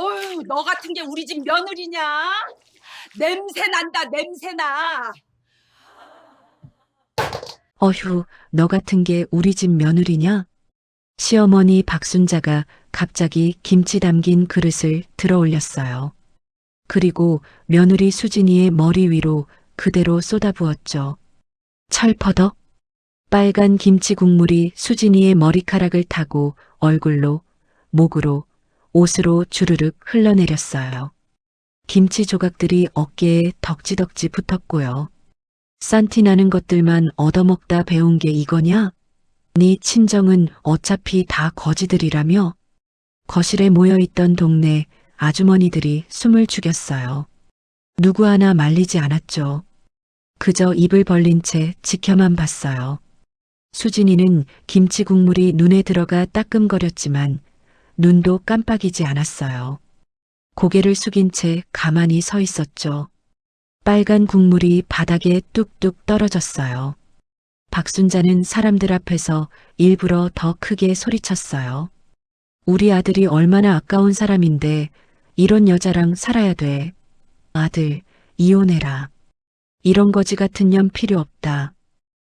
어휴, 너 같은 게 우리 집 며느리냐? 냄새 난다, 냄새 나. 어휴, 너 같은 게 우리 집 며느리냐? 시어머니 박순자가 갑자기 김치 담긴 그릇을 들어 올렸어요. 그리고 며느리 수진이의 머리 위로 그대로 쏟아부었죠. 철퍼덕 빨간 김치 국물이 수진이의 머리카락을 타고 얼굴로, 목으로, 옷으로 주르륵 흘러내렸어요. 김치 조각들이 어깨에 덕지덕지 붙었고요. 싼티 나는 것들만 얻어먹다 배운 게 이거냐? 네 친정은 어차피 다 거지들이라며? 거실에 모여있던 동네 아주머니들이 숨을 죽였어요. 누구 하나 말리지 않았죠. 그저 입을 벌린 채 지켜만 봤어요. 수진이는 김치 국물이 눈에 들어가 따끔거렸지만 눈도 깜빡이지 않았어요. 고개를 숙인 채 가만히 서 있었죠. 빨간 국물이 바닥에 뚝뚝 떨어졌어요. 박순자는 사람들 앞에서 일부러 더 크게 소리쳤어요. 우리 아들이 얼마나 아까운 사람인데 이런 여자랑 살아야 돼. 아들, 이혼해라. 이런 거지 같은 년 필요 없다.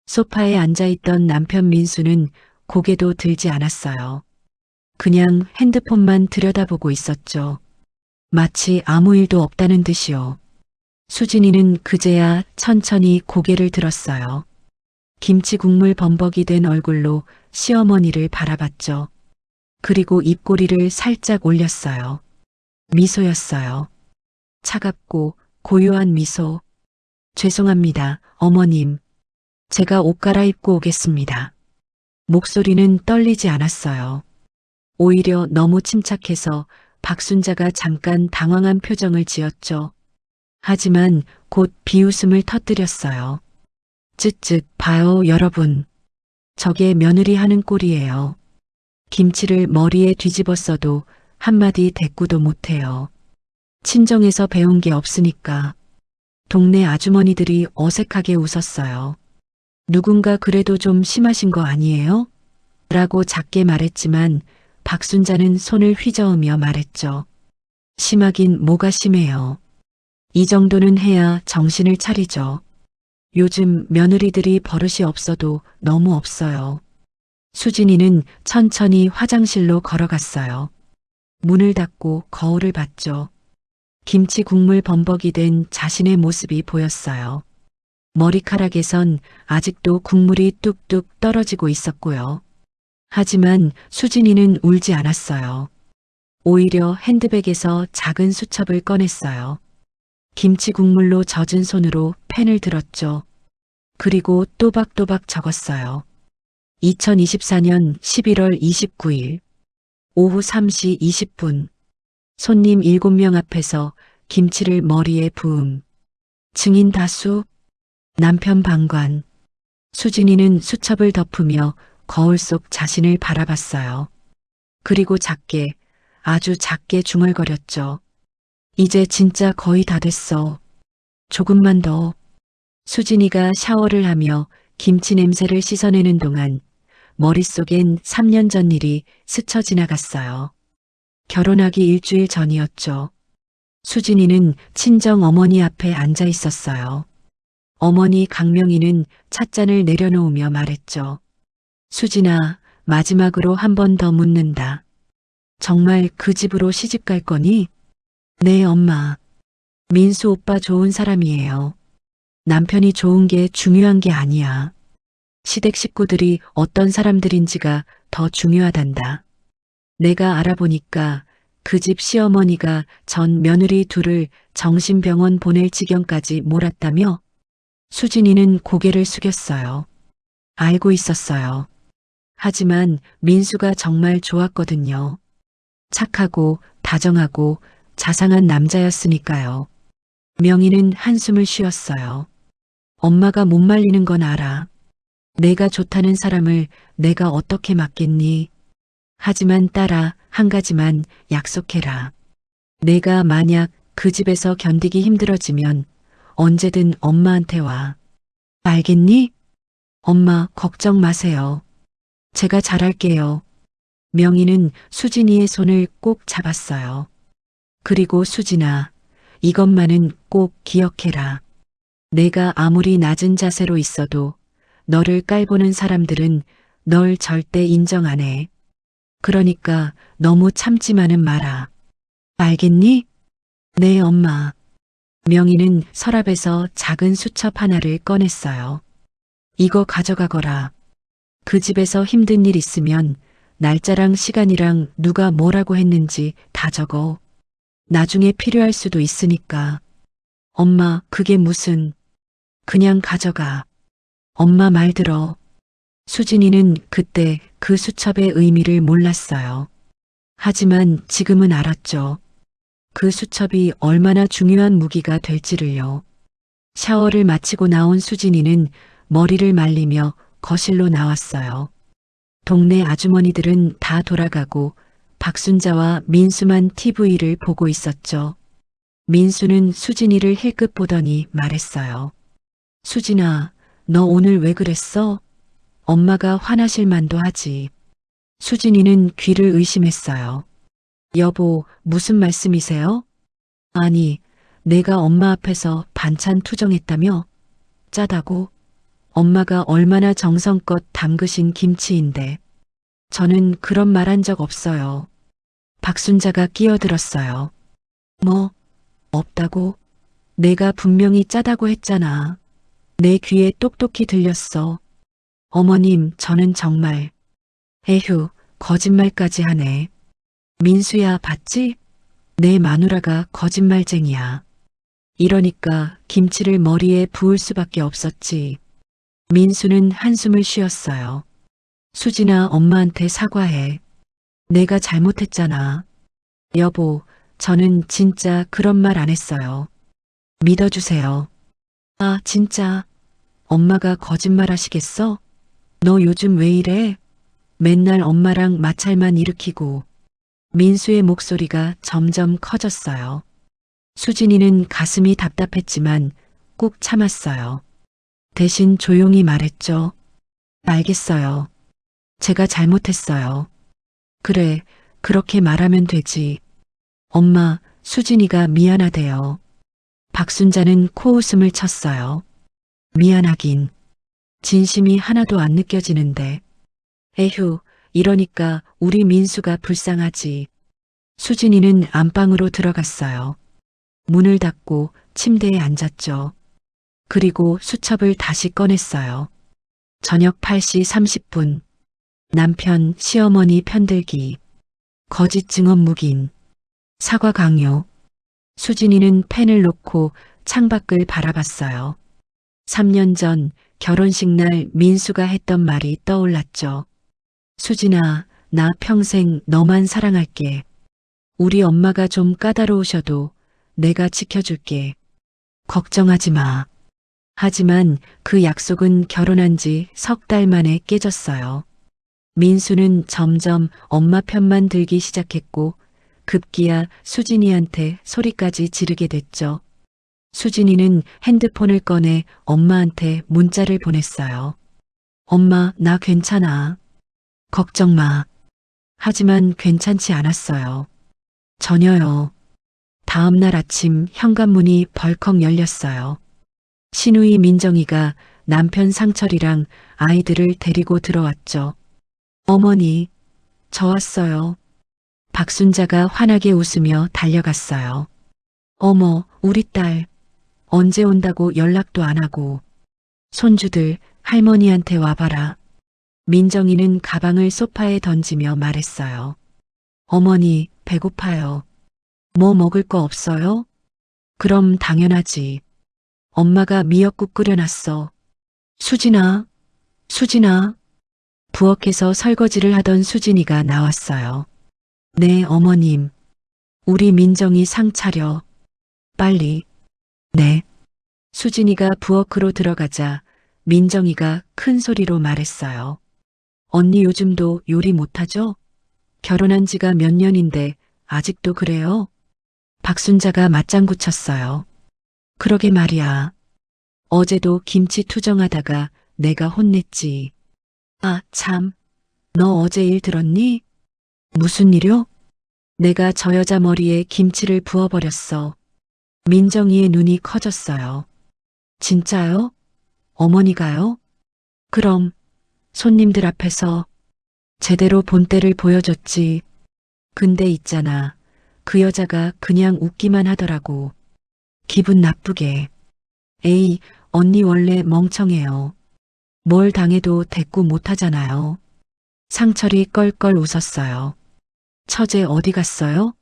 소파에 앉아있던 남편 민수는 고개도 들지 않았어요. 그냥 핸드폰만 들여다보고 있었죠. 마치 아무 일도 없다는 듯이요. 수진이는 그제야 천천히 고개를 들었어요. 김치 국물 범벅이 된 얼굴로 시어머니를 바라봤죠. 그리고 입꼬리를 살짝 올렸어요. 미소였어요. 차갑고 고요한 미소. 죄송합니다, 어머님. 제가 옷 갈아입고 오겠습니다. 목소리는 떨리지 않았어요. 오히려 너무 침착해서 박순자가 잠깐 당황한 표정을 지었죠. 하지만 곧 비웃음을 터뜨렸어요. 쯧쯧 봐요, 여러분. 저게 며느리 하는 꼴이에요. 김치를 머리에 뒤집었어도 한마디 대꾸도 못해요. 친정에서 배운 게 없으니까. 동네 아주머니들이 어색하게 웃었어요. 누군가 그래도 좀 심하신 거 아니에요? 라고 작게 말했지만 박순자는 손을 휘저으며 말했죠. 심하긴 뭐가 심해요. 이 정도는 해야 정신을 차리죠. 요즘 며느리들이 버릇이 없어도 너무 없어요. 수진이는 천천히 화장실로 걸어갔어요. 문을 닫고 거울을 봤죠. 김치 국물 범벅이 된 자신의 모습이 보였어요. 머리카락에선 아직도 국물이 뚝뚝 떨어지고 있었고요. 하지만 수진이는 울지 않았어요. 오히려 핸드백에서 작은 수첩을 꺼냈어요. 김치 국물로 젖은 손으로 펜을 들었죠. 그리고 또박또박 적었어요. 2024년 11월 29일 오후 3시 20분 손님 7명 앞에서 김치를 머리에 부음. 증인 다수, 남편 방관. 수진이는 수첩을 덮으며 거울 속 자신을 바라봤어요. 그리고 작게, 아주 작게 중얼거렸죠. 이제 진짜 거의 다 됐어. 조금만 더. 수진이가 샤워를 하며 김치 냄새를 씻어내는 동안 머릿속엔 3년 전 일이 스쳐 지나갔어요. 결혼하기 일주일 전이었죠. 수진이는 친정 어머니 앞에 앉아 있었어요. 어머니 강명희는 찻잔을 내려놓으며 말했죠. 수진아, 마지막으로 한 번 더 묻는다. 정말 그 집으로 시집 갈 거니? 네, 엄마. 민수 오빠 좋은 사람이에요. 남편이 좋은 게 중요한 게 아니야. 시댁 식구들이 어떤 사람들인지가 더 중요하단다. 내가 알아보니까 그 집 시어머니가 전 며느리 둘을 정신병원 보낼 지경까지 몰았다며? 수진이는 고개를 숙였어요. 알고 있었어요. 하지만 민수가 정말 좋았거든요. 착하고 다정하고 자상한 남자였으니까요. 명희는 한숨을 쉬었어요. 엄마가 못 말리는 건 알아. 내가 좋다는 사람을 내가 어떻게 막겠니? 하지만 딸아, 한 가지만 약속해라. 내가 만약 그 집에서 견디기 힘들어지면 언제든 엄마한테 와. 알겠니? 엄마, 걱정 마세요. 제가 잘할게요. 명희는 수진이의 손을 꼭 잡았어요. 그리고 수진아, 이것만은 꼭 기억해라. 내가 아무리 낮은 자세로 있어도 너를 깔보는 사람들은 널 절대 인정 안 해. 그러니까 너무 참지만은 마라. 알겠니? 네, 엄마. 명희는 서랍에서 작은 수첩 하나를 꺼냈어요. 이거 가져가거라. 그 집에서 힘든 일 있으면 날짜랑 시간이랑 누가 뭐라고 했는지 다 적어. 나중에 필요할 수도 있으니까. 엄마, 그게 무슨. 그냥 가져가. 엄마 말 들어. 수진이는 그때 그 수첩의 의미를 몰랐어요. 하지만 지금은 알았죠. 그 수첩이 얼마나 중요한 무기가 될지를요. 샤워를 마치고 나온 수진이는 머리를 말리며 거실로 나왔어요. 동네 아주머니들은 다 돌아가고 박순자와 민수만 TV를 보고 있었죠. 민수는 수진이를 힐끗 보더니 말했어요. 수진아, 너 오늘 왜 그랬어? 엄마가 화나실 만도 하지. 수진이는 귀를 의심했어요. 여보, 무슨 말씀이세요? 아니, 내가 엄마 앞에서 반찬 투정했다며? 짜다고? 엄마가 얼마나 정성껏 담그신 김치인데. 저는 그런 말 한 적 없어요. 박순자가 끼어들었어요. 뭐, 없다고? 내가 분명히 짜다고 했잖아. 내 귀에 똑똑히 들렸어. 어머님, 저는 정말. 에휴, 거짓말까지 하네. 민수야, 봤지? 내 마누라가 거짓말쟁이야. 이러니까 김치를 머리에 부을 수밖에 없었지. 민수는 한숨을 쉬었어요. 수진아, 엄마한테 사과해. 내가 잘못했잖아. 여보, 저는 진짜 그런 말 안 했어요. 믿어주세요. 아, 진짜. 엄마가 거짓말 하시겠어? 너 요즘 왜 이래? 맨날 엄마랑 마찰만 일으키고. 민수의 목소리가 점점 커졌어요. 수진이는 가슴이 답답했지만 꾹 참았어요. 대신 조용히 말했죠. 알겠어요. 제가 잘못했어요. 그래, 그렇게 말하면 되지. 엄마, 수진이가 미안하대요. 박순자는 코웃음을 쳤어요. 미안하긴. 진심이 하나도 안 느껴지는데. 에휴, 이러니까 우리 민수가 불쌍하지. 수진이는 안방으로 들어갔어요. 문을 닫고 침대에 앉았죠. 그리고 수첩을 다시 꺼냈어요. 저녁 8시 30분. 남편, 시어머니 편들기. 거짓 증언 묵인. 사과 강요. 수진이는 펜을 놓고 창밖을 바라봤어요. 3년 전 결혼식 날 민수가 했던 말이 떠올랐죠. 수진아, 나 평생 너만 사랑할게. 우리 엄마가 좀 까다로우셔도 내가 지켜줄게. 걱정하지 마. 하지만 그 약속은 결혼한 지 석 달 만에 깨졌어요. 민수는 점점 엄마 편만 들기 시작했고 급기야 수진이한테 소리까지 지르게 됐죠. 수진이는 핸드폰을 꺼내 엄마한테 문자를 보냈어요. 엄마, 나 괜찮아. 걱정 마. 하지만 괜찮지 않았어요. 전혀요. 다음 날 아침 현관문이 벌컥 열렸어요. 시누이 민정이가 남편 상철이랑 아이들을 데리고 들어왔죠. 어머니, 저 왔어요. 박순자가 환하게 웃으며 달려갔어요. 어머, 우리 딸. 언제 온다고 연락도 안 하고. 손주들, 할머니한테 와봐라. 민정이는 가방을 소파에 던지며 말했어요. 어머니, 배고파요. 뭐 먹을 거 없어요? 그럼 당연하지. 엄마가 미역국 끓여놨어. 수진아, 수진아. 부엌에서 설거지를 하던 수진이가 나왔어요. 네, 어머님. 우리 민정이 상 차려. 빨리. 네. 수진이가 부엌으로 들어가자 민정이가 큰 소리로 말했어요. 언니 요즘도 요리 못하죠? 결혼한 지가 몇 년인데 아직도 그래요? 박순자가 맞장구 쳤어요. 그러게 말이야. 어제도 김치 투정하다가 내가 혼냈지. 아, 참. 너 어제 일 들었니? 무슨 일요? 내가 저 여자 머리에 김치를 부어버렸어. 민정이의 눈이 커졌어요. 진짜요? 어머니가요? 그럼 손님들 앞에서 제대로 본때를 보여줬지. 근데 있잖아. 그 여자가 그냥 웃기만 하더라고. 기분 나쁘게. 에이, 언니 원래 멍청해요. 뭘 당해도 대꾸 못하잖아요. 상철이 껄껄 웃었어요. 처제 어디 갔어요?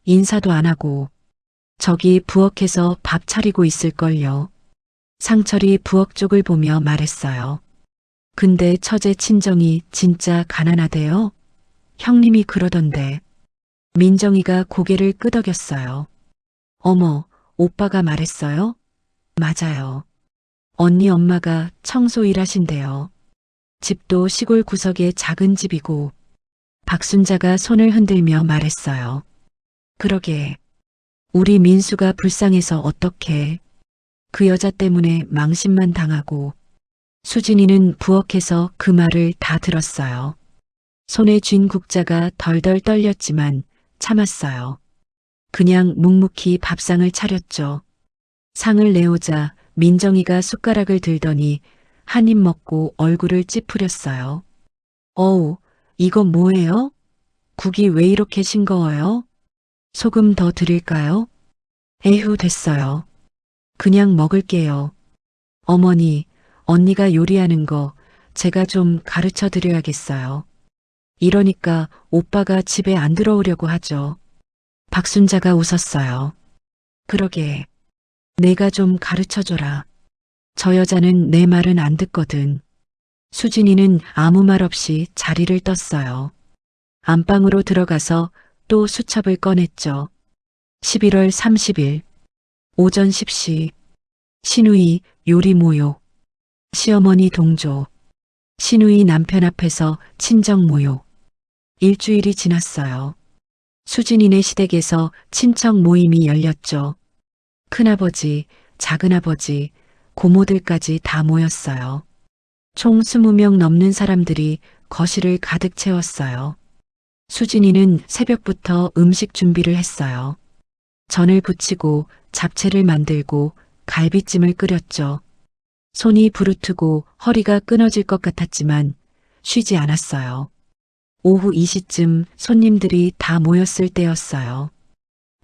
인사도 안 하고. 저기 부엌에서 밥 차리고 있을걸요. 상철이 부엌 쪽을 보며 말했어요. 근데 처제 친정이 진짜 가난하대요? 형님이 그러던데. 민정이가 고개를 끄덕였어요. 어머, 오빠가 말했어요? 맞아요. 언니 엄마가 청소 일하신대요. 집도 시골 구석의 작은 집이고. 박순자가 손을 흔들며 말했어요. 그러게. 우리 민수가 불쌍해서 어떡해. 그 여자 때문에 망신만 당하고. 수진이는 부엌에서 그 말을 다 들었어요. 손에 쥔 국자가 덜덜 떨렸지만 참았어요. 그냥 묵묵히 밥상을 차렸죠. 상을 내오자 민정이가 숟가락을 들더니 한 입 먹고 얼굴을 찌푸렸어요. 어우, 이거 뭐예요? 국이 왜 이렇게 싱거워요? 소금 더 드릴까요? 에휴, 됐어요. 그냥 먹을게요. 어머니, 언니가 요리하는 거 제가 좀 가르쳐 드려야겠어요. 이러니까 오빠가 집에 안 들어오려고 하죠. 박순자가 웃었어요. 그러게. 내가 좀 가르쳐 줘라. 저 여자는 내 말은 안 듣거든. 수진이는 아무 말 없이 자리를 떴어요. 안방으로 들어가서 또 수첩을 꺼냈죠. 11월 30일 오전 10시 신우이 요리 모욕 시어머니 동조 신우이 남편 앞에서 친정 모욕 일주일이 지났어요. 수진이네 시댁에서 친척 모임이 열렸죠. 큰아버지, 작은아버지, 고모들까지 다 모였어요. 총 20명 넘는 사람들이 거실을 가득 채웠어요. 수진이는 새벽부터 음식 준비를 했어요. 전을 부치고 잡채를 만들고 갈비찜을 끓였죠. 손이 부르트고 허리가 끊어질 것 같았지만 쉬지 않았어요. 오후 2시쯤 손님들이 다 모였을 때였어요.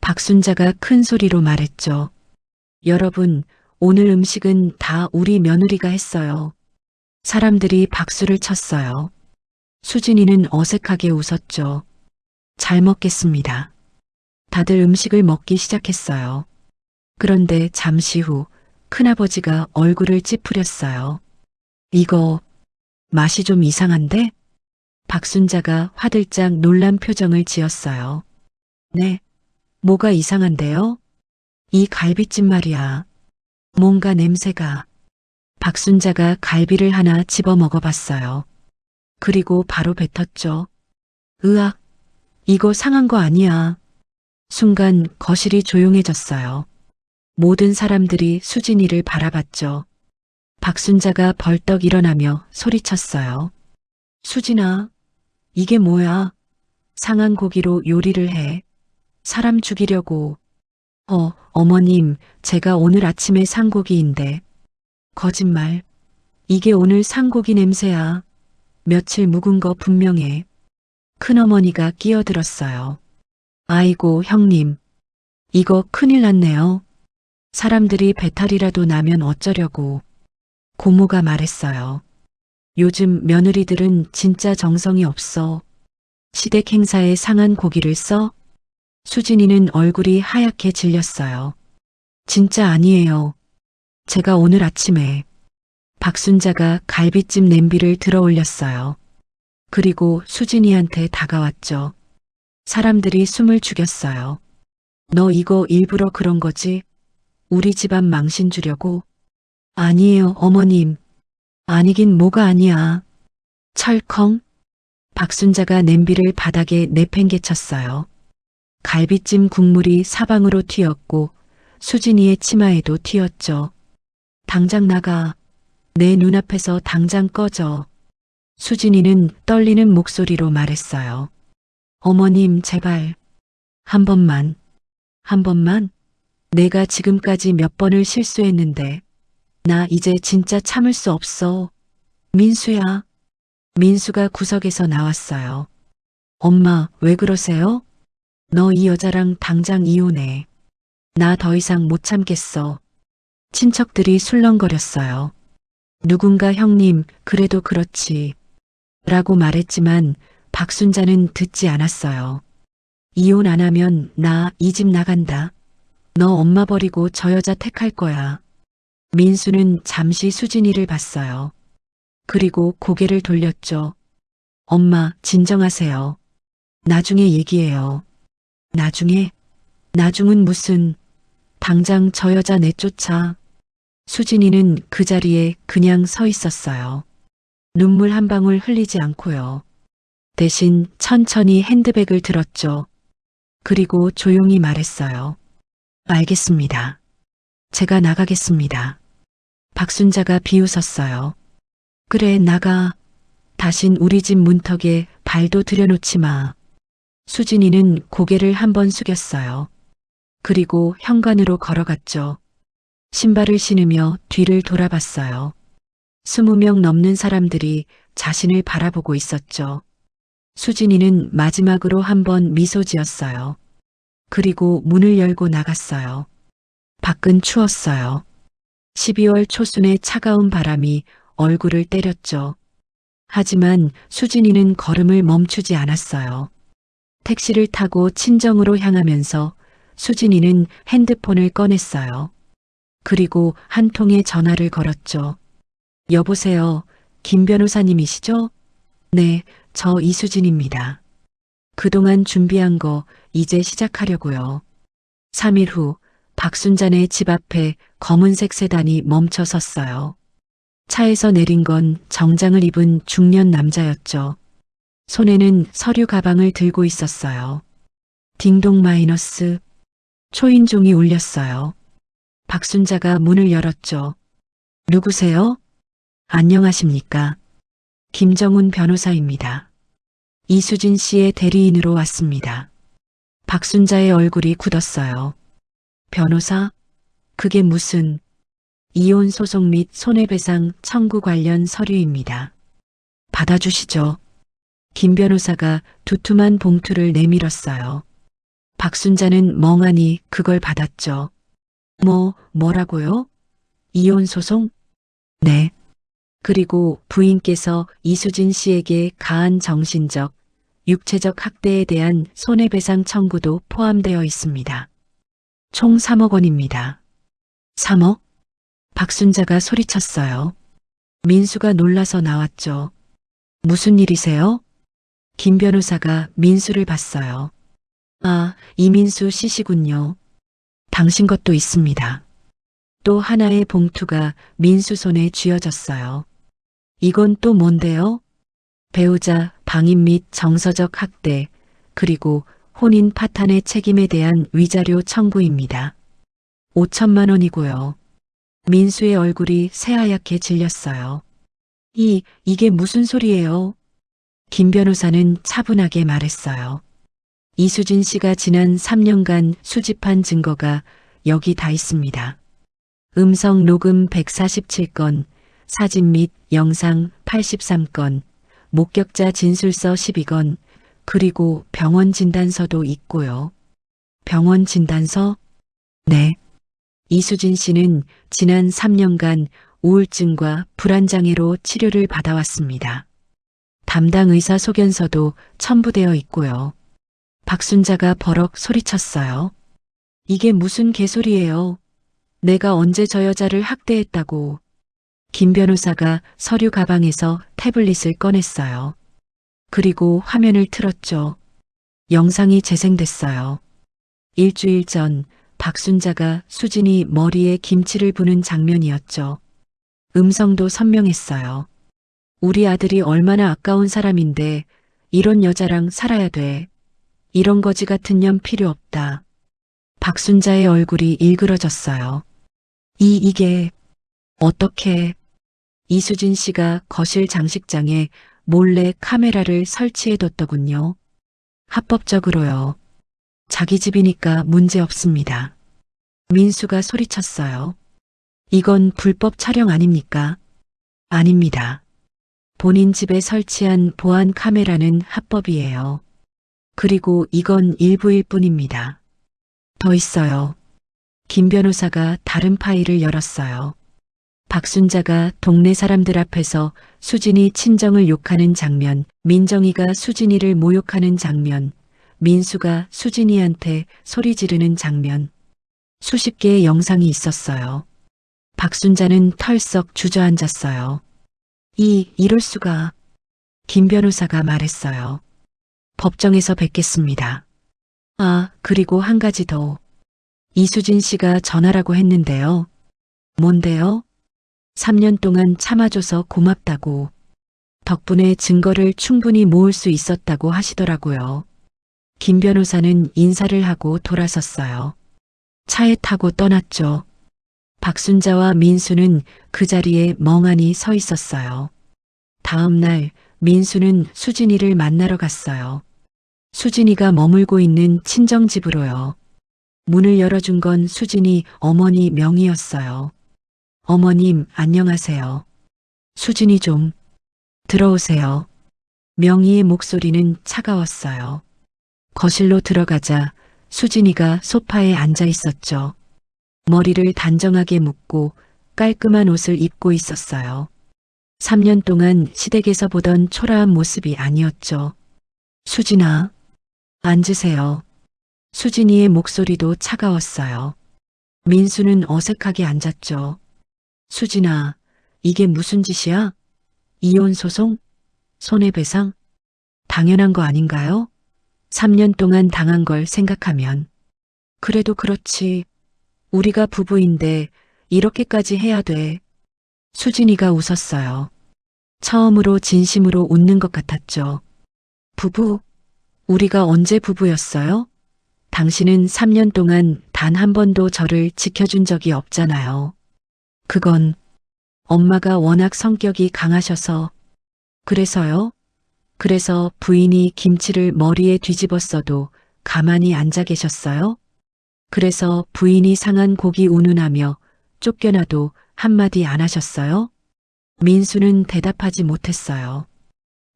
박순자가 큰 소리로 말했죠. 여러분, 오늘 음식은 다 우리 며느리가 했어요. 사람들이 박수를 쳤어요. 수진이는 어색하게 웃었죠. 잘 먹겠습니다. 다들 음식을 먹기 시작했어요. 그런데 잠시 후 큰아버지가 얼굴을 찌푸렸어요. 이거 맛이 좀 이상한데? 박순자가 화들짝 놀란 표정을 지었어요. 네, 뭐가 이상한데요? 이 갈비찜 말이야. 뭔가 냄새가. 박순자가 갈비를 하나 집어 먹어봤어요. 그리고 바로 뱉었죠. 으악, 이거 상한 거 아니야. 순간 거실이 조용해졌어요. 모든 사람들이 수진이를 바라봤죠. 박순자가 벌떡 일어나며 소리쳤어요. 수진아, 이게 뭐야? 상한 고기로 요리를 해. 사람 죽이려고. 어머님, 제가 오늘 아침에 산 고기인데. 거짓말. 이게 오늘 산 고기 냄새야. 며칠 묵은 거 분명해. 큰어머니가 끼어들었어요. 아이고, 형님. 이거 큰일 났네요. 사람들이 배탈이라도 나면 어쩌려고. 고모가 말했어요. 요즘 며느리들은 진짜 정성이 없어. 시댁 행사에 상한 고기를 써? 수진이는 얼굴이 하얗게 질렸어요. 진짜 아니에요. 제가 오늘 아침에 박순자가 갈비찜 냄비를 들어 올렸어요. 그리고 수진이한테 다가왔죠. 사람들이 숨을 죽였어요. 너 이거 일부러 그런 거지? 우리 집안 망신 주려고? 아니에요, 어머님. 아니긴 뭐가 아니야. 철컹. 박순자가 냄비를 바닥에 내팽개쳤어요. 갈비찜 국물이 사방으로 튀었고 수진이의 치마에도 튀었죠. 당장 나가. 내 눈앞에서 당장 꺼져. 수진이는 떨리는 목소리로 말했어요. 어머님, 제발. 한 번만, 한 번만. 내가 지금까지 몇 번을 실수했는데, 나 이제 진짜 참을 수 없어. 민수야. 민수가 구석에서 나왔어요. 엄마, 왜 그러세요? 너 이 여자랑 당장 이혼해. 나 더 이상 못 참겠어. 친척들이 술렁거렸어요. 누군가 형님, 그래도 그렇지. 라고 말했지만 박순자는 듣지 않았어요. 이혼 안 하면 나 이 집 나간다. 너 엄마 버리고 저 여자 택할 거야. 민수는 잠시 수진이를 봤어요. 그리고 고개를 돌렸죠. 엄마, 진정하세요. 나중에 얘기해요. 나중에? 나중은 무슨, 당장 저 여자 내쫓아. 수진이는 그 자리에 그냥 서 있었어요. 눈물 한 방울 흘리지 않고요. 대신 천천히 핸드백을 들었죠. 그리고 조용히 말했어요. 알겠습니다. 제가 나가겠습니다. 박순자가 비웃었어요. 그래, 나가. 다신 우리 집 문턱에 발도 들여놓지 마. 수진이는 고개를 한번 숙였어요. 그리고 현관으로 걸어갔죠. 신발을 신으며 뒤를 돌아봤어요. 20명 넘는 사람들이 자신을 바라보고 있었죠. 수진이는 마지막으로 한번 미소 지었어요. 그리고 문을 열고 나갔어요. 밖은 추웠어요. 12월 초순의 차가운 바람이 얼굴을 때렸죠. 하지만 수진이는 걸음을 멈추지 않았어요. 택시를 타고 친정으로 향하면서 수진이는 핸드폰을 꺼냈어요. 그리고 한 통의 전화를 걸었죠. 여보세요, 김 변호사님이시죠? 네, 저 이수진입니다. 그동안 준비한 거 이제 시작하려고요. 3일 후 박순자네 집 앞에 검은색 세단이 멈춰 섰어요. 차에서 내린 건 정장을 입은 중년 남자였죠. 손에는 서류 가방을 들고 있었어요. 딩동 마이너스. 초인종이 울렸어요. 박순자가 문을 열었죠. 누구세요? 안녕하십니까. 김정훈 변호사입니다. 이수진 씨의 대리인으로 왔습니다. 박순자의 얼굴이 굳었어요. 변호사? 그게 무슨... 이혼 소송 및 손해배상 청구 관련 서류입니다. 받아주시죠. 김 변호사가 두툼한 봉투를 내밀었어요. 박순자는 멍하니 그걸 받았죠. 뭐라고요? 이혼 소송? 네. 그리고 부인께서 이수진 씨에게 가한 정신적, 육체적 학대에 대한 손해배상 청구도 포함되어 있습니다. 총 3억 원입니다. 3억? 박순자가 소리쳤어요. 민수가 놀라서 나왔죠. 무슨 일이세요? 김 변호사가 민수를 봤어요. 아, 이민수 씨시군요. 당신 것도 있습니다. 또 하나의 봉투가 민수 손에 쥐어졌어요. 이건 또 뭔데요? 배우자 방임 및 정서적 학대, 그리고 혼인 파탄의 책임에 대한 위자료 청구입니다. 5천만 원이고요. 민수의 얼굴이 새하얗게 질렸어요. 이게 무슨 소리예요? 김 변호사는 차분하게 말했어요. 이수진 씨가 지난 3년간 수집한 증거가 여기 다 있습니다. 음성 녹음 147건, 사진 및 영상 83건, 목격자 진술서 12건, 그리고 병원 진단서도 있고요. 병원 진단서? 네. 이수진 씨는 지난 3년간 우울증과 불안장애로 치료를 받아왔습니다. 담당 의사 소견서도 첨부되어 있고요. 박순자가 버럭 소리쳤어요. 이게 무슨 개소리예요? 내가 언제 저 여자를 학대했다고. 김 변호사가 서류 가방에서 태블릿을 꺼냈어요. 그리고 화면을 틀었죠. 영상이 재생됐어요. 일주일 전 박순자가 수진이 머리에 김치를 부는 장면이었죠. 음성도 선명했어요. 우리 아들이 얼마나 아까운 사람인데 이런 여자랑 살아야 돼. 이런 거지 같은 년 필요 없다. 박순자의 얼굴이 일그러졌어요. 이게 어떻게... 이수진 씨가 거실 장식장에 몰래 카메라를 설치해뒀더군요. 합법적으로요. 자기 집이니까 문제 없습니다. 민수가 소리쳤어요. 이건 불법 촬영 아닙니까? 아닙니다. 본인 집에 설치한 보안 카메라는 합법이에요. 그리고 이건 일부일 뿐입니다. 더 있어요. 김 변호사가 다른 파일을 열었어요. 박순자가 동네 사람들 앞에서 수진이 친정을 욕하는 장면, 민정이가 수진이를 모욕하는 장면, 민수가 수진이한테 소리 지르는 장면. 수십 개의 영상이 있었어요. 박순자는 털썩 주저앉았어요. 이럴 수가. 김 변호사가 말했어요. 법정에서 뵙겠습니다. 아, 그리고 한 가지 더. 이수진 씨가 전화라고 했는데요. 뭔데요? 3년 동안 참아줘서 고맙다고. 덕분에 증거를 충분히 모을 수 있었다고 하시더라고요. 김 변호사는 인사를 하고 돌아섰어요. 차에 타고 떠났죠. 박순자와 민수는 그 자리에 멍하니 서 있었어요. 다음 날 민수는 수진이를 만나러 갔어요. 수진이가 머물고 있는 친정집으로요. 문을 열어준 건 수진이 어머니 명의였어요. 어머님, 안녕하세요. 수진이 좀 들어오세요. 명의의 목소리는 차가웠어요. 거실로 들어가자 수진이가 소파에 앉아 있었죠. 머리를 단정하게 묶고 깔끔한 옷을 입고 있었어요. 3년 동안 시댁에서 보던 초라한 모습이 아니었죠. 수진아, 앉으세요. 수진이의 목소리도 차가웠어요. 민수는 어색하게 앉았죠. 수진아, 이게 무슨 짓이야? 이혼 소송? 손해배상? 당연한 거 아닌가요? 3년 동안 당한 걸 생각하면. 그래도 그렇지. 우리가 부부인데 이렇게까지 해야 돼. 수진이가 웃었어요. 처음으로 진심으로 웃는 것 같았죠. 부부? 우리가 언제 부부였어요? 당신은 3년 동안 단 한 번도 저를 지켜준 적이 없잖아요. 그건 엄마가 워낙 성격이 강하셔서. 그래서요? 그래서 부인이 김치를 머리에 뒤집었어도 가만히 앉아 계셨어요? 그래서 부인이 상한 고기 운운하며 쫓겨나도 한마디 안 하셨어요? 민수는 대답하지 못했어요.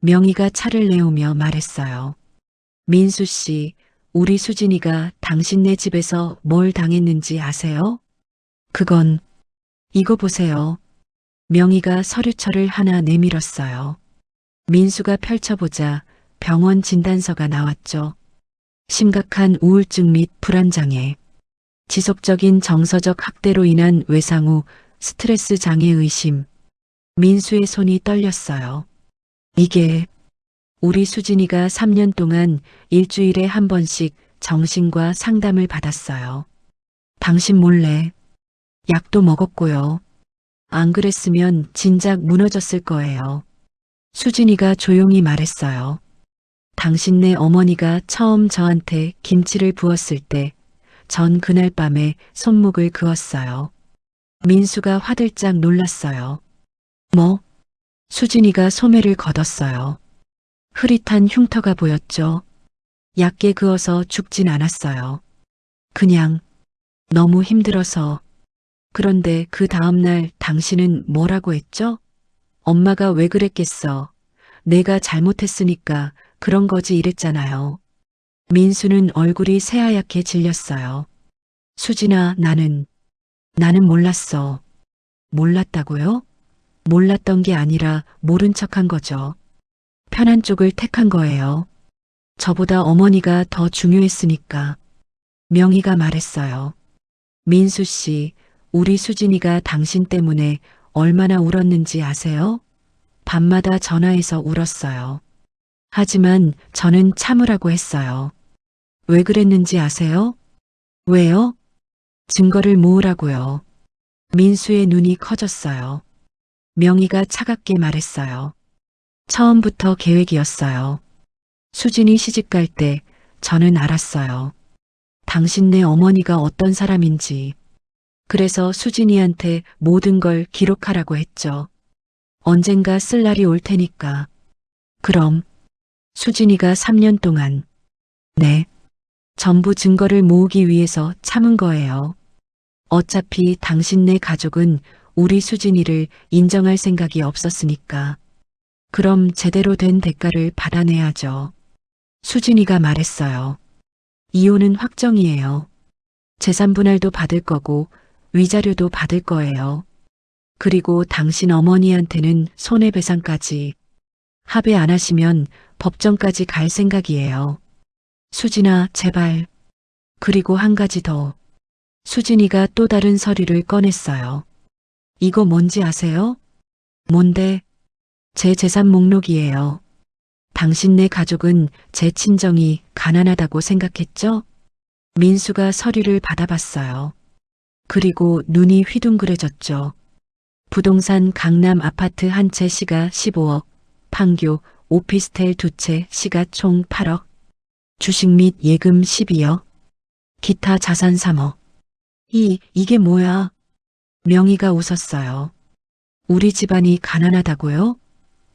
명희가 차를 내오며 말했어요. 민수 씨, 우리 수진이가 당신네 집에서 뭘 당했는지 아세요? 그건 이거 보세요. 명희가 서류철을 하나 내밀었어요. 민수가 펼쳐보자 병원 진단서가 나왔죠. 심각한 우울증 및 불안장애, 지속적인 정서적 학대로 인한 외상 후 스트레스 장애 의심. 민수의 손이 떨렸어요. 이게 우리 수진이가 3년 동안 일주일에 한 번씩 정신과 상담을 받았어요. 당신 몰래 약도 먹었고요. 안 그랬으면 진작 무너졌을 거예요. 수진이가 조용히 말했어요. 당신네 어머니가 처음 저한테 김치를 부었을 때 전 그날 밤에 손목을 그었어요. 민수가 화들짝 놀랐어요. 뭐? 수진이가 소매를 걷었어요. 흐릿한 흉터가 보였죠. 얕게 그어서 죽진 않았어요. 그냥 너무 힘들어서. 그런데 그 다음날 당신은 뭐라고 했죠? 엄마가 왜 그랬겠어. 내가 잘못했으니까 그런 거지 이랬잖아요. 민수는 얼굴이 새하얗게 질렸어요. 수진아, 나는 몰랐어. 몰랐다고요? 몰랐던 게 아니라 모른 척한 거죠. 편한 쪽을 택한 거예요. 저보다 어머니가 더 중요했으니까. 명희가 말했어요. 민수 씨, 우리 수진이가 당신 때문에 얼마나 울었는지 아세요? 밤마다 전화해서 울었어요. 하지만 저는 참으라고 했어요. 왜 그랬는지 아세요? 왜요? 증거를 모으라고요. 민수의 눈이 커졌어요. 명희가 차갑게 말했어요. 처음부터 계획이었어요. 수진이 시집갈 때 저는 알았어요. 당신네 어머니가 어떤 사람인지. 그래서 수진이한테 모든 걸 기록하라고 했죠. 언젠가 쓸 날이 올 테니까. 그럼 수진이가 3년 동안. 네. 전부 증거를 모으기 위해서 참은 거예요. 어차피 당신네 가족은 우리 수진이를 인정할 생각이 없었으니까. 그럼 제대로 된 대가를 받아내야죠. 수진이가 말했어요. 이혼은 확정이에요. 재산 분할도 받을 거고 위자료도 받을 거예요. 그리고 당신 어머니한테는 손해배상까지. 합의 안 하시면 법정까지 갈 생각이에요. 수진아, 제발. 그리고 한 가지 더. 수진이가 또 다른 서류를 꺼냈어요. 이거 뭔지 아세요? 뭔데? 제 재산 목록이에요. 당신네 가족은 제 친정이 가난하다고 생각했죠? 민수가 서류를 받아봤어요. 그리고 눈이 휘둥그레졌죠. 부동산 강남 아파트 한 채 시가 15억, 판교 오피스텔 두 채 시가 총 8억, 주식 및 예금 12억, 기타 자산 3억. 이게 뭐야? 명희가 웃었어요. 우리 집안이 가난하다고요?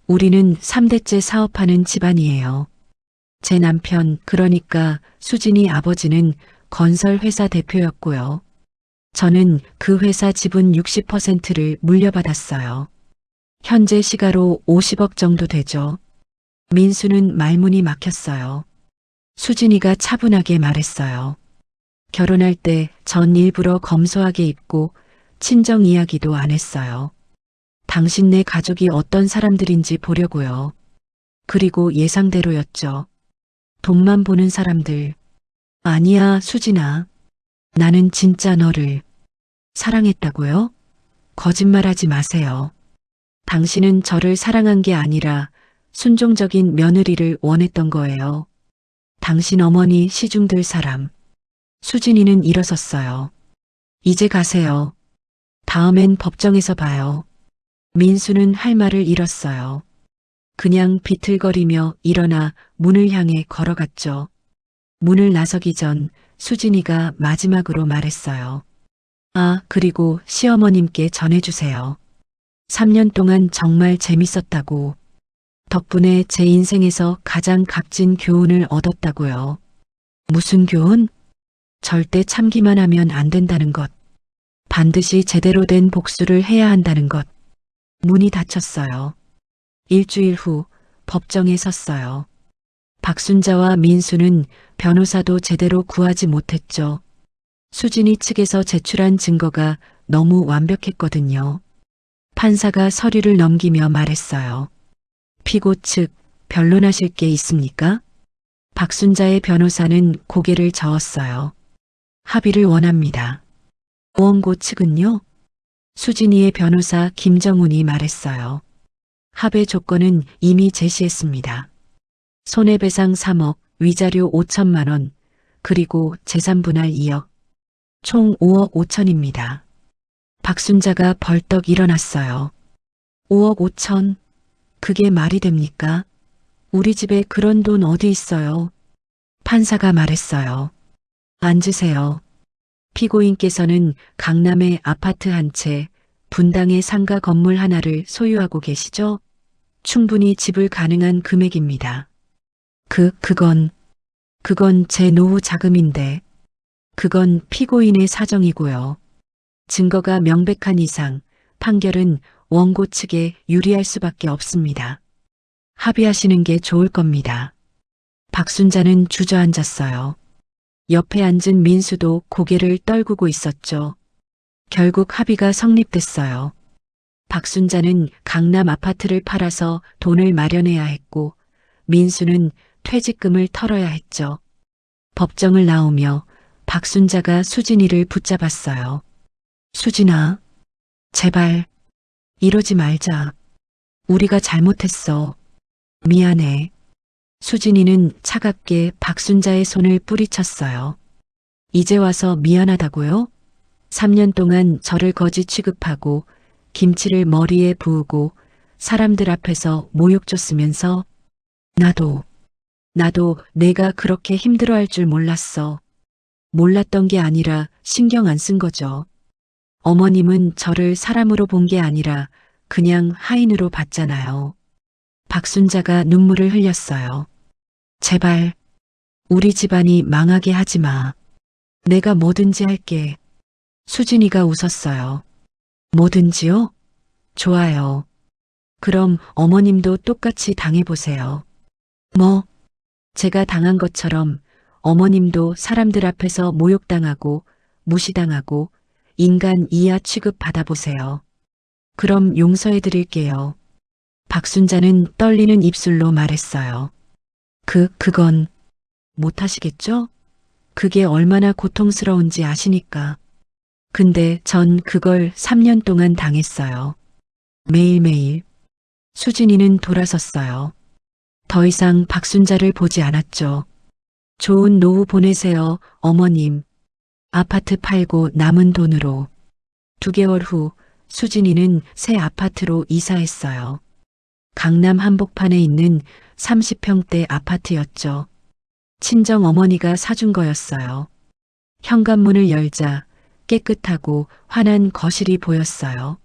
우리는 3대째 사업하는 집안이에요. 제 남편, 그러니까 수진이 아버지는 건설회사 대표였고요. 저는 그 회사 지분 60%를 물려받았어요. 현재 시가로 50억 정도 되죠. 민수는 말문이 막혔어요. 수진이가 차분하게 말했어요. 결혼할 때 전 일부러 검소하게 입고 친정 이야기도 안 했어요. 당신네 가족이 어떤 사람들인지 보려고요. 그리고 예상대로였죠. 돈만 보는 사람들. 아니야, 수진아. 나는 진짜 너를 사랑했다고요? 거짓말하지 마세요. 당신은 저를 사랑한 게 아니라 순종적인 며느리를 원했던 거예요. 당신 어머니 시중들 사람. 수진이는 일어섰어요. 이제 가세요. 다음엔 법정에서 봐요. 민수는 할 말을 잃었어요. 그냥 비틀거리며 일어나 문을 향해 걸어갔죠. 문을 나서기 전 수진이가 마지막으로 말했어요. 아, 그리고 시어머님께 전해주세요. 3년 동안 정말 재밌었다고. 덕분에 제 인생에서 가장 값진 교훈을 얻었다고요. 무슨 교훈? 절대 참기만 하면 안 된다는 것. 반드시 제대로 된 복수를 해야 한다는 것. 문이 닫혔어요. 일주일 후 법정에 섰어요. 박순자와 민수는 변호사도 제대로 구하지 못했죠. 수진이 측에서 제출한 증거가 너무 완벽했거든요. 판사가 서류를 넘기며 말했어요. 피고 측 변론하실 게 있습니까? 박순자의 변호사는 고개를 저었어요. 합의를 원합니다. 원고 측은요? 수진이의 변호사 김정훈이 말했어요. 합의 조건은 이미 제시했습니다. 손해배상 3억, 위자료 5천만 원, 그리고 재산분할 2억, 총 5억 5천입니다. 박순자가 벌떡 일어났어요. 5억 5천? 그게 말이 됩니까? 우리 집에 그런 돈 어디 있어요? 판사가 말했어요. 앉으세요. 피고인께서는 강남의 아파트 한 채, 분당의 상가 건물 하나를 소유하고 계시죠? 충분히 지불 가능한 금액입니다. 그건 제 노후 자금인데, 그건 피고인의 사정이고요. 증거가 명백한 이상 판결은 원고 측에 유리할 수밖에 없습니다. 합의하시는 게 좋을 겁니다. 박순자는 주저앉았어요. 옆에 앉은 민수도 고개를 떨구고 있었죠. 결국 합의가 성립됐어요. 박순자는 강남 아파트를 팔아서 돈을 마련해야 했고, 민수는 퇴직금을 털어야 했죠. 법정을 나오며 박순자가 수진이를 붙잡았어요. 수진아, 제발 이러지 말자. 우리가 잘못했어. 미안해. 수진이는 차갑게 박순자의 손을 뿌리쳤어요. 이제 와서 미안하다고요? 3년 동안 저를 거지 취급하고 김치를 머리에 부으고 사람들 앞에서 모욕 줬으면서 나도 내가 그렇게 힘들어할 줄 몰랐어. 몰랐던 게 아니라 신경 안 쓴 거죠. 어머님은 저를 사람으로 본 게 아니라 그냥 하인으로 봤잖아요. 박순자가 눈물을 흘렸어요. 제발 우리 집안이 망하게 하지 마. 내가 뭐든지 할게. 수진이가 웃었어요. 뭐든지요? 좋아요. 그럼 어머님도 똑같이 당해보세요. 뭐? 제가 당한 것처럼 어머님도 사람들 앞에서 모욕당하고 무시당하고 인간 이하 취급 받아보세요. 그럼 용서해 드릴게요. 박순자는 떨리는 입술로 말했어요. 그건 못하시겠죠? 그게 얼마나 고통스러운지 아시니까. 근데 전 그걸 3년 동안 당했어요. 매일매일. 수진이는 돌아섰어요. 더 이상 박순자를 보지 않았죠. 좋은 노후 보내세요, 어머님. 아파트 팔고 남은 돈으로. 2개월 후 수진이는 새 아파트로 이사했어요. 강남 한복판에 있는 30평대 아파트였죠. 친정 어머니가 사준 거였어요. 현관문을 열자 깨끗하고 환한 거실이 보였어요.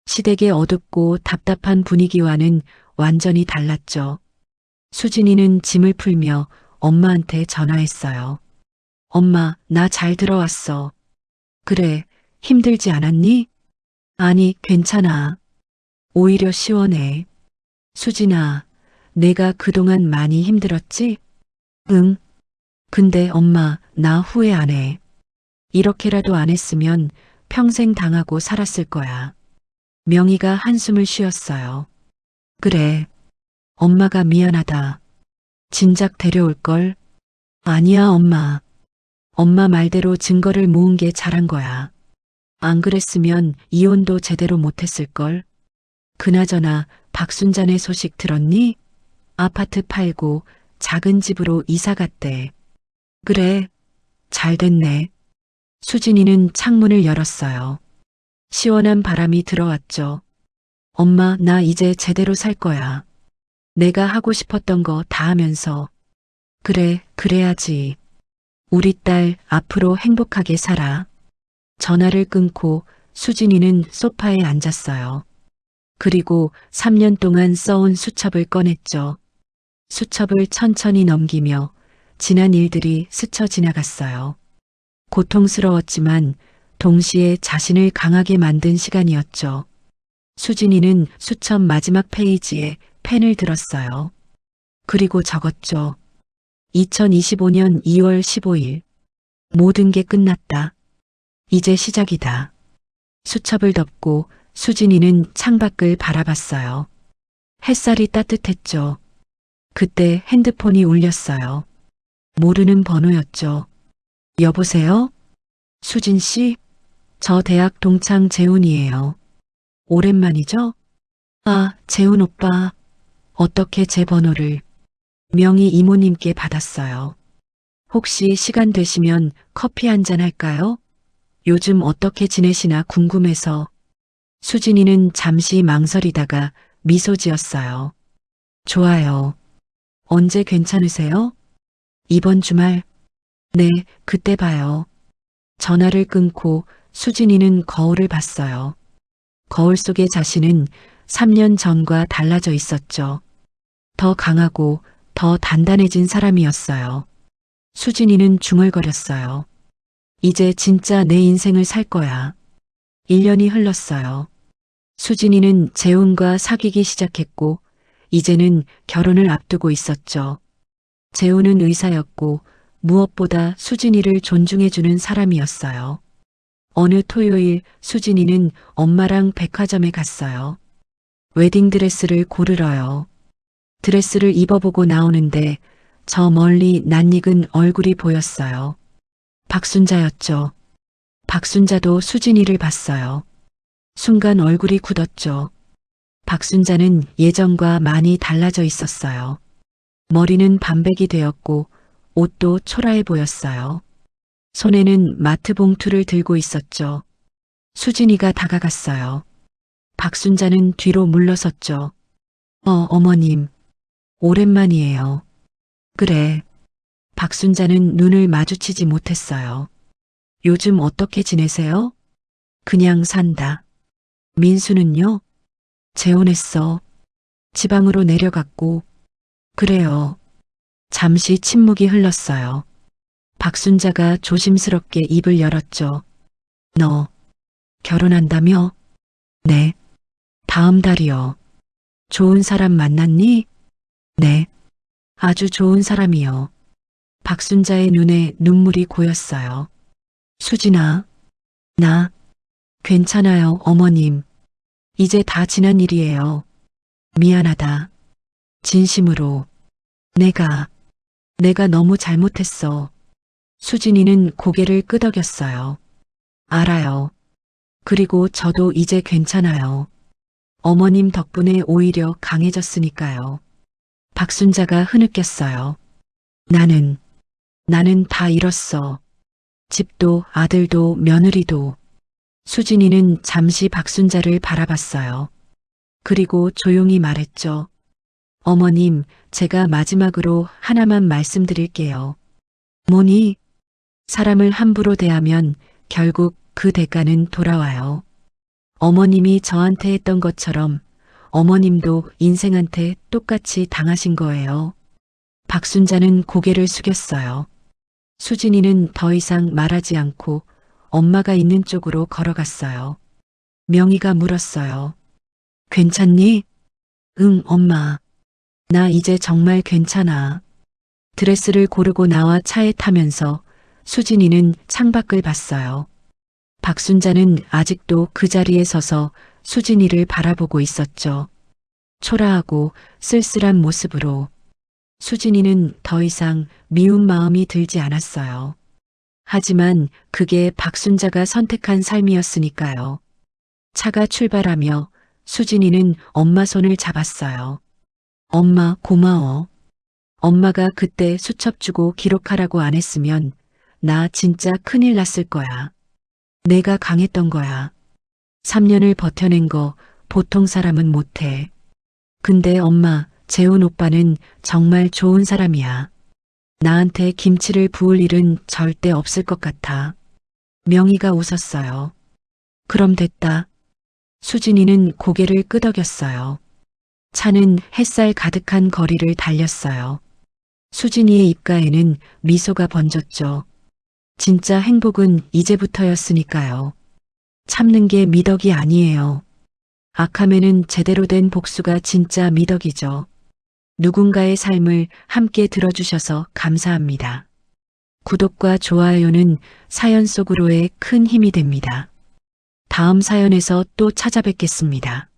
시댁의 어둡고 답답한 분위기와는 완전히 달랐죠. 수진이는 짐을 풀며 엄마한테 전화했어요. 엄마, 나 잘 들어왔어. 그래, 힘들지 않았니? 아니, 괜찮아. 오히려 시원해. 수진아, 내가 그동안 많이 힘들었지? 응. 근데 엄마, 나 후회 안 해. 이렇게라도 안 했으면 평생 당하고 살았을 거야. 명희가 한숨을 쉬었어요. 그래. 엄마가 미안하다. 진작 데려올걸? 아니야, 엄마. 엄마 말대로 증거를 모은 게 잘한 거야. 안 그랬으면 이혼도 제대로 못했을걸? 그나저나 박순자네 소식 들었니? 아파트 팔고 작은 집으로 이사 갔대. 그래, 잘 됐네. 수진이는 창문을 열었어요. 시원한 바람이 들어왔죠. 엄마, 나 이제 제대로 살 거야. 내가 하고 싶었던 거 다 하면서. 그래, 그래야지. 우리 딸 앞으로 행복하게 살아. 전화를 끊고 수진이는 소파에 앉았어요. 그리고 3년 동안 써온 수첩을 꺼냈죠. 수첩을 천천히 넘기며 지난 일들이 스쳐 지나갔어요. 고통스러웠지만 동시에 자신을 강하게 만든 시간이었죠. 수진이는 수첩 마지막 페이지에 펜을 들었어요. 그리고 적었죠. 2025년 2월 15일. 모든 게 끝났다. 이제 시작이다. 수첩을 덮고 수진이는 창밖을 바라봤어요. 햇살이 따뜻했죠. 그때 핸드폰이 울렸어요. 모르는 번호였죠. 여보세요? 수진 씨? 저 대학 동창 재훈이에요. 오랜만이죠? 아, 재훈 오빠. 어떻게 제 번호를? 명희 이모님께 받았어요. 혹시 시간 되시면 커피 한잔 할까요? 요즘 어떻게 지내시나 궁금해서. 수진이는 잠시 망설이다가 미소 지었어요. 좋아요. 언제 괜찮으세요? 이번 주말? 네, 그때 봐요. 전화를 끊고 수진이는 거울을 봤어요. 거울 속의 자신은 3년 전과 달라져 있었죠. 더 강하고 더 단단해진 사람이었어요. 수진이는 중얼거렸어요. 이제 진짜 내 인생을 살 거야. 1년이 흘렀어요. 수진이는 재훈과 사귀기 시작했고 이제는 결혼을 앞두고 있었죠. 재훈은 의사였고 무엇보다 수진이를 존중해주는 사람이었어요. 어느 토요일 수진이는 엄마랑 백화점에 갔어요. 웨딩드레스를 고르러요. 드레스를 입어보고 나오는데 저 멀리 낯익은 얼굴이 보였어요. 박순자였죠. 박순자도 수진이를 봤어요. 순간 얼굴이 굳었죠. 박순자는 예전과 많이 달라져 있었어요. 머리는 반백이 되었고 옷도 초라해 보였어요. 손에는 마트 봉투를 들고 있었죠. 수진이가 다가갔어요. 박순자는 뒤로 물러섰죠. 어머님. 오랜만이에요. 그래. 박순자는 눈을 마주치지 못했어요. 요즘 어떻게 지내세요? 그냥 산다. 민수는요? 재혼했어. 지방으로 내려갔고. 그래요. 잠시 침묵이 흘렀어요. 박순자가 조심스럽게 입을 열었죠. 너 결혼한다며? 네. 다음 달이요. 좋은 사람 만났니? 네. 아주 좋은 사람이요. 박순자의 눈에 눈물이 고였어요. 수진아, 나 괜찮아요, 어머님. 이제 다 지난 일이에요. 미안하다. 진심으로. 내가 너무 잘못했어. 수진이는 고개를 끄덕였어요. 알아요. 그리고 저도 이제 괜찮아요. 어머님 덕분에 오히려 강해졌으니까요. 박순자가 흐느꼈어요. 나는 다 잃었어. 집도 아들도 며느리도. 수진이는 잠시 박순자를 바라봤어요. 그리고 조용히 말했죠. 어머님, 제가 마지막으로 하나만 말씀드릴게요. 뭐니? 사람을 함부로 대하면 결국 그 대가는 돌아와요. 어머님이 저한테 했던 것처럼 어머님도 인생한테 똑같이 당하신 거예요. 박순자는 고개를 숙였어요. 수진이는 더 이상 말하지 않고 엄마가 있는 쪽으로 걸어갔어요. 명희가 물었어요. 괜찮니? 응, 엄마. 나 이제 정말 괜찮아. 드레스를 고르고 나와 차에 타면서 수진이는 창밖을 봤어요. 박순자는 아직도 그 자리에 서서 수진이를 바라보고 있었죠. 초라하고 쓸쓸한 모습으로. 수진이는 더 이상 미운 마음이 들지 않았어요. 하지만 그게 박순자가 선택한 삶이었으니까요. 차가 출발하며 수진이는 엄마 손을 잡았어요. 엄마 고마워. 엄마가 그때 수첩 주고 기록하라고 안 했으면 나 진짜 큰일 났을 거야. 내가 강했던 거야. 3년을 버텨낸 거 보통 사람은 못해. 근데 엄마, 재훈 오빠는 정말 좋은 사람이야. 나한테 김치를 부을 일은 절대 없을 것 같아. 명희가 웃었어요. 그럼 됐다. 수진이는 고개를 끄덕였어요. 차는 햇살 가득한 거리를 달렸어요. 수진이의 입가에는 미소가 번졌죠. 진짜 행복은 이제부터였으니까요. 참는 게 미덕이 아니에요. 악함에는 제대로 된 복수가 진짜 미덕이죠. 누군가의 삶을 함께 들어주셔서 감사합니다. 구독과 좋아요는 사연 속으로의 큰 힘이 됩니다. 다음 사연에서 또 찾아뵙겠습니다.